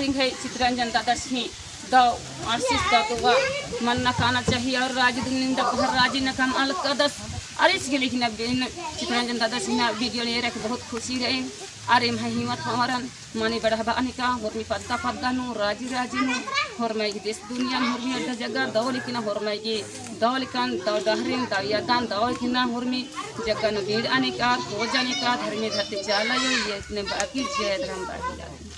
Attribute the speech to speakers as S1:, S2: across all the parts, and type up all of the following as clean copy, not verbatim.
S1: हिंगे चित्ररंजन दादा सिंह दाव आशीष दातोगा मन न खाना चाहिए और राजी दिन भर राजी न काम अलग कदस अरे इसके लेकिन चित्ररंजन दादा सिंह वीडियो ले रख बहुत खुशी रहे अरे मैं हिम्मत हमारन माने बढ़ावा अनिका और मी पद्दा पद्दा नु राजी राजी नु और मैं देश दुनिया में और मी अड्डा जगह दाव लेकिन और मैं ये दाव लेकिन दाव दहरीन दाव यादान दाव लेकिन और मी जगह न भीड़ अनिका हो जाने का धर्म धरते चाला ये इतने बाकी जय धर्म बाकी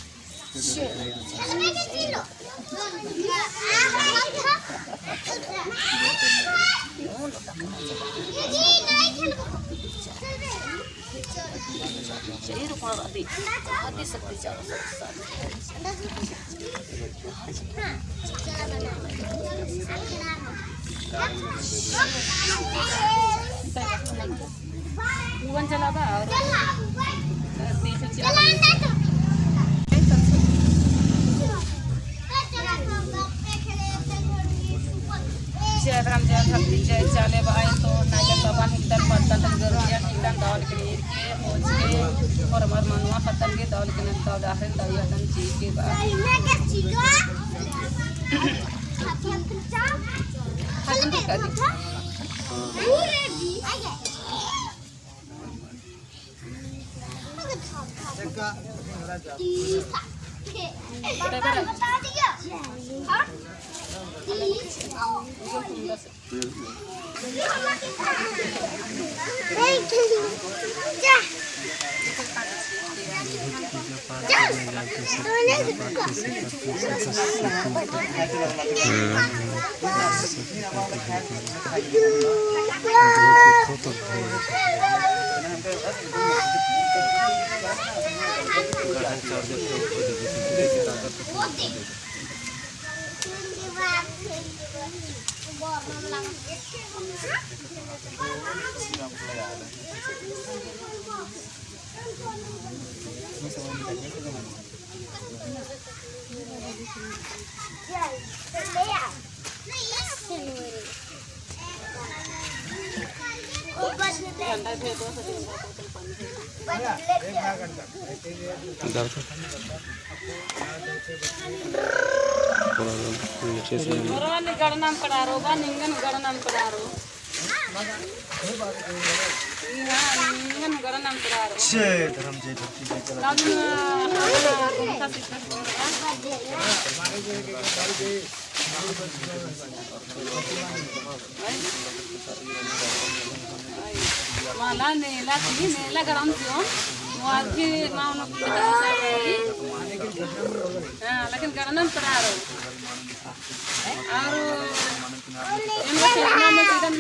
S1: Cairu kalau hati seperti cara bukan celaka जय राम जय भक्ति जय चाले बाई तो नायक बाबा हिंदन पत्तन गरुड़िया हिंदन दावल के नीर के खोज के और मर मनुआ पत्तन के दावल के नंदा दाहरन दावियादन जी के बाद हाथन की करी बता दिया गणनाम पढ़ारो बा निंगन गणनाम पढ़ारो निंगन गणनाम पढ़ारो जय धर्म जय भक्ति जय चला माला नेला थी नेला गरम थियो वाकी माउनो हां लेकिन गणनाम पढ़ारो और इनका सेना में सीधन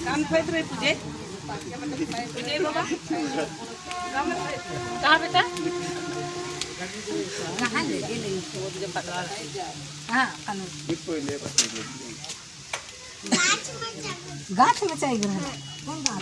S1: काम फेंक रहे तुझे तुझे बाबा कहाँ बेटा कहाँ ले गए मुझे पकड़ा हाँ गाछ में चाहिए कौन गाछ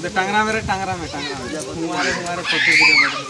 S2: टांगरा मेरे टांगरा में हमारे फोटो वीडियो बढ़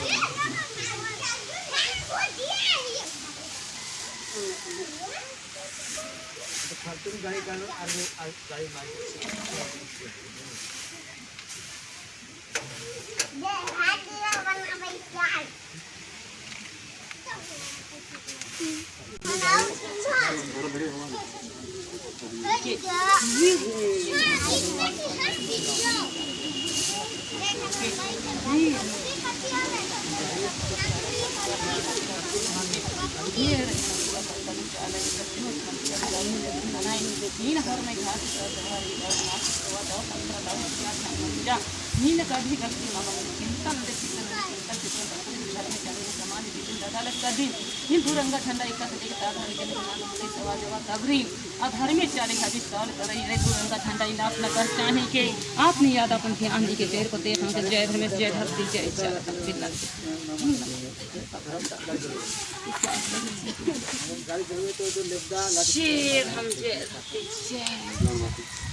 S1: आपने याद अपन ध्यान दी के जय को देखा के जय धर्मेश जय धरती जय शेर हम जय धरती जय